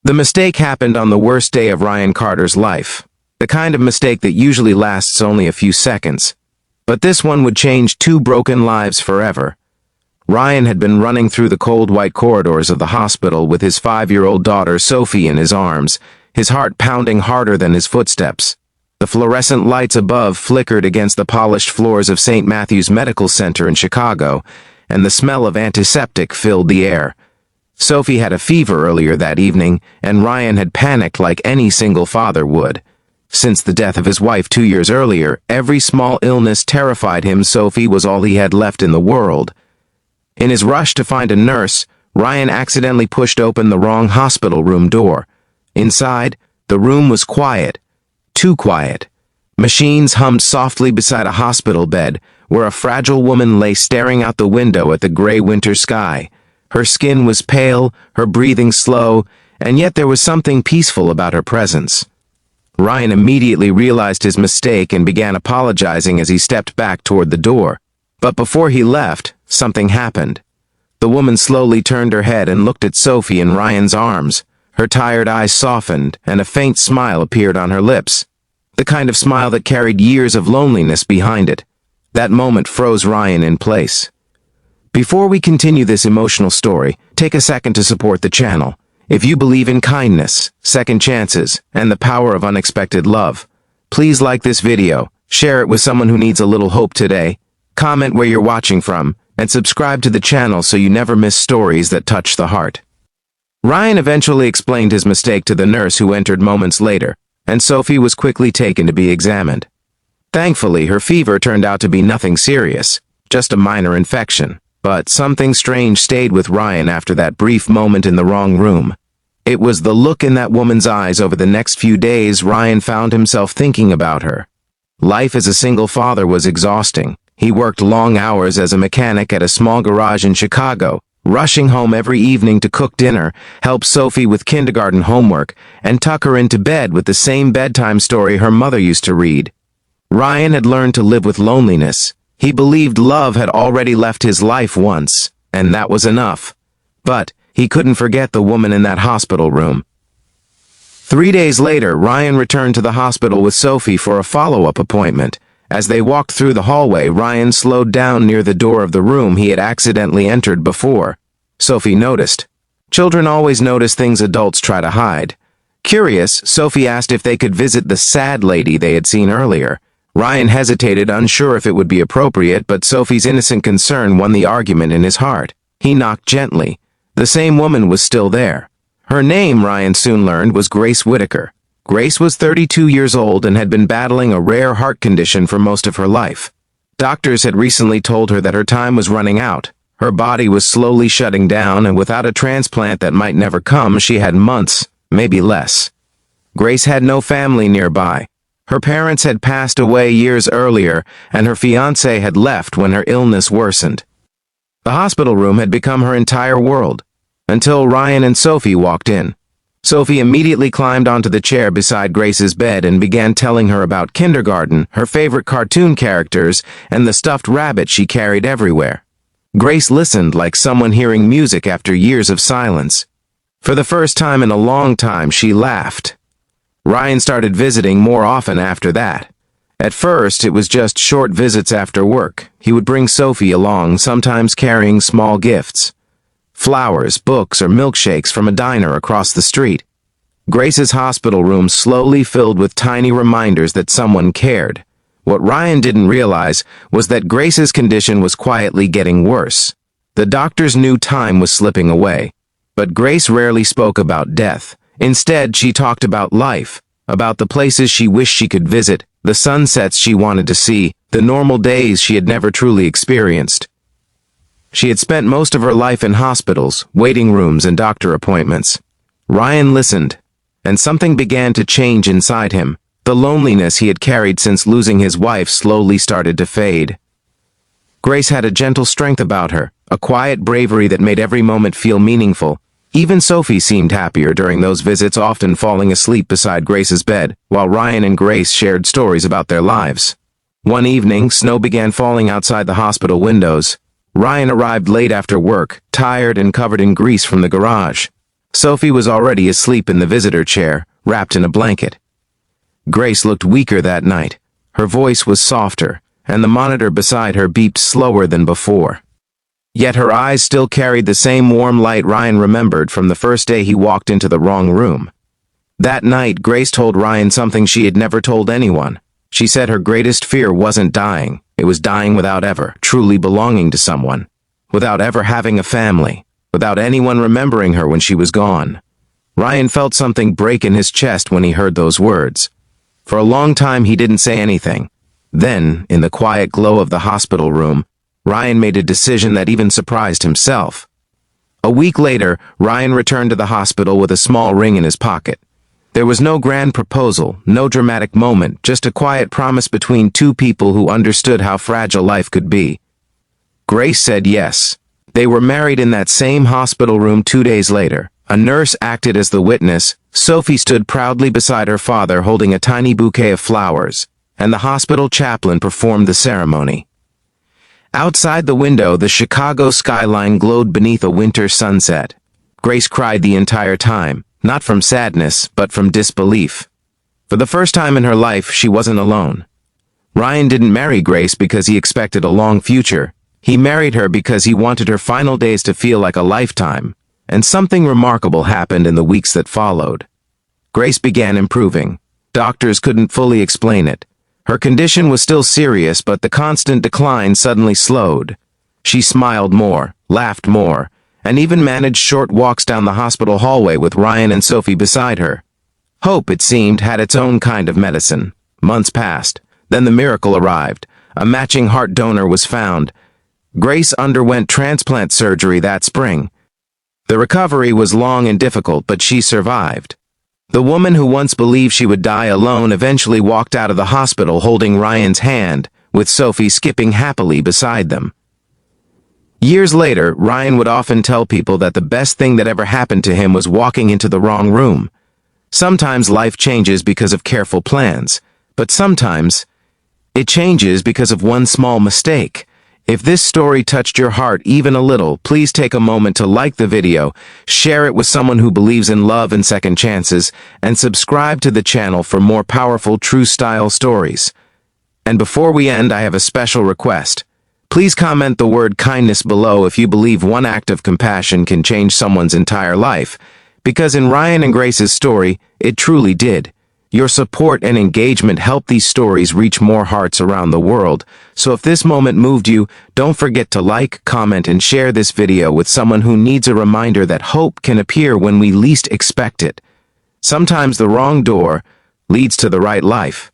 The mistake happened on the worst day of Ryan Carter's life. The kind of mistake that usually lasts only a few seconds. But this one would change two broken lives forever. Ryan had been running through the cold white corridors of the hospital with his 5-year-old daughter Sophie in his arms, his heart pounding harder than his footsteps. The fluorescent lights above flickered against the polished floors of St. Matthew's Medical Center in Chicago, and the smell of antiseptic filled the air. Sophie had a fever earlier that evening, and Ryan had panicked like any single father would. Since the death of his wife 2 years earlier, every small illness terrified him. Sophie was all he had left in the world. In his rush to find a nurse, Ryan accidentally pushed open the wrong hospital room door. Inside, the room was quiet. Too quiet. Machines hummed softly beside a hospital bed, where a fragile woman lay staring out the window at the gray winter sky. Her skin was pale, her breathing slow, and yet there was something peaceful about her presence. Ryan immediately realized his mistake and began apologizing as he stepped back toward the door. But before he left, something happened. The woman slowly turned her head and looked at Sophie in Ryan's arms. Her tired eyes softened, and a faint smile appeared on her lips. The kind of smile that carried years of loneliness behind it. That moment froze Ryan in place. Before we continue this emotional story, take a second to support the channel. If you believe in kindness, second chances, and the power of unexpected love, please like this video, share it with someone who needs a little hope today, comment where you're watching from, and subscribe to the channel so you never miss stories that touch the heart. Ryan eventually explained his mistake to the nurse who entered moments later, and Sophie was quickly taken to be examined. Thankfully, her fever turned out to be nothing serious, just a minor infection. But something strange stayed with Ryan after that brief moment in the wrong room. It was the look in that woman's eyes. Over the next few days, Ryan found himself thinking about her. Life as a single father was exhausting. He worked long hours as a mechanic at a small garage in Chicago, rushing home every evening to cook dinner, help Sophie with kindergarten homework, and tuck her into bed with the same bedtime story her mother used to read. Ryan had learned to live with loneliness. He believed love had already left his life once, and that was enough. But he couldn't forget the woman in that hospital room. 3 days later, Ryan returned to the hospital with Sophie for a follow-up appointment. As they walked through the hallway, Ryan slowed down near the door of the room he had accidentally entered before. Sophie noticed. Children always notice things adults try to hide. Curious, Sophie asked if they could visit the sad lady they had seen earlier. Ryan hesitated, unsure if it would be appropriate, but Sophie's innocent concern won the argument in his heart. He knocked gently. The same woman was still there. Her name, Ryan soon learned, was Grace Whitaker. Grace was 32 years old and had been battling a rare heart condition for most of her life. Doctors had recently told her that her time was running out. Her body was slowly shutting down, and without a transplant that might never come, she had months, maybe less. Grace had no family nearby. Her parents had passed away years earlier, and her fiancé had left when her illness worsened. The hospital room had become her entire world, until Ryan and Sophie walked in. Sophie immediately climbed onto the chair beside Grace's bed and began telling her about kindergarten, her favorite cartoon characters, and the stuffed rabbit she carried everywhere. Grace listened like someone hearing music after years of silence. For the first time in a long time, she laughed. Ryan started visiting more often after that. At first, it was just short visits after work. He would bring Sophie along, sometimes carrying small gifts. Flowers, books, or milkshakes from a diner across the street. Grace's hospital room slowly filled with tiny reminders that someone cared. What Ryan didn't realize was that Grace's condition was quietly getting worse. The doctors knew time was slipping away. But Grace rarely spoke about death. Instead, she talked about life, about the places she wished she could visit, the sunsets she wanted to see, the normal days she had never truly experienced. She had spent most of her life in hospitals, waiting rooms, and doctor appointments. Ryan listened, and something began to change inside him. The loneliness he had carried since losing his wife slowly started to fade. Grace had a gentle strength about her, a quiet bravery that made every moment feel meaningful. Even Sophie seemed happier during those visits, often falling asleep beside Grace's bed, while Ryan and Grace shared stories about their lives. One evening, snow began falling outside the hospital windows. Ryan arrived late after work, tired and covered in grease from the garage. Sophie was already asleep in the visitor chair, wrapped in a blanket. Grace looked weaker that night. Her voice was softer, and the monitor beside her beeped slower than before. Yet her eyes still carried the same warm light Ryan remembered from the first day he walked into the wrong room. That night, Grace told Ryan something she had never told anyone. She said her greatest fear wasn't dying. It was dying without ever truly belonging to someone, without ever having a family, without anyone remembering her when she was gone. Ryan felt something break in his chest when he heard those words. For a long time, he didn't say anything. Then, in the quiet glow of the hospital room, Ryan made a decision that even surprised himself. A week later, Ryan returned to the hospital with a small ring in his pocket. There was no grand proposal, no dramatic moment, just a quiet promise between two people who understood how fragile life could be. Grace said yes. They were married in that same hospital room 2 days later. A nurse acted as the witness. Sophie stood proudly beside her father holding a tiny bouquet of flowers, and the hospital chaplain performed the ceremony. Outside the window, the Chicago skyline glowed beneath a winter sunset. Grace cried the entire time, not from sadness, but from disbelief. For the first time in her life, she wasn't alone. Ryan didn't marry Grace because he expected a long future. He married her because he wanted her final days to feel like a lifetime. And something remarkable happened in the weeks that followed. Grace began improving. Doctors couldn't fully explain it. Her condition was still serious, but the constant decline suddenly slowed. She smiled more, laughed more, and even managed short walks down the hospital hallway with Ryan and Sophie beside her. Hope, it seemed, had its own kind of medicine. Months passed. Then the miracle arrived. A matching heart donor was found. Grace underwent transplant surgery that spring. The recovery was long and difficult, but she survived. The woman who once believed she would die alone eventually walked out of the hospital holding Ryan's hand, with Sophie skipping happily beside them. Years later, Ryan would often tell people that the best thing that ever happened to him was walking into the wrong room. Sometimes life changes because of careful plans, but sometimes it changes because of one small mistake. If this story touched your heart even a little, please take a moment to like the video, share it with someone who believes in love and second chances, and subscribe to the channel for more powerful true-style stories. And before we end, I have a special request. Please comment the word kindness below if you believe one act of compassion can change someone's entire life, because in Ryan and Grace's story, it truly did. Your support and engagement help these stories reach more hearts around the world. So if this moment moved you, don't forget to like, comment, and share this video with someone who needs a reminder that hope can appear when we least expect it. Sometimes the wrong door leads to the right life.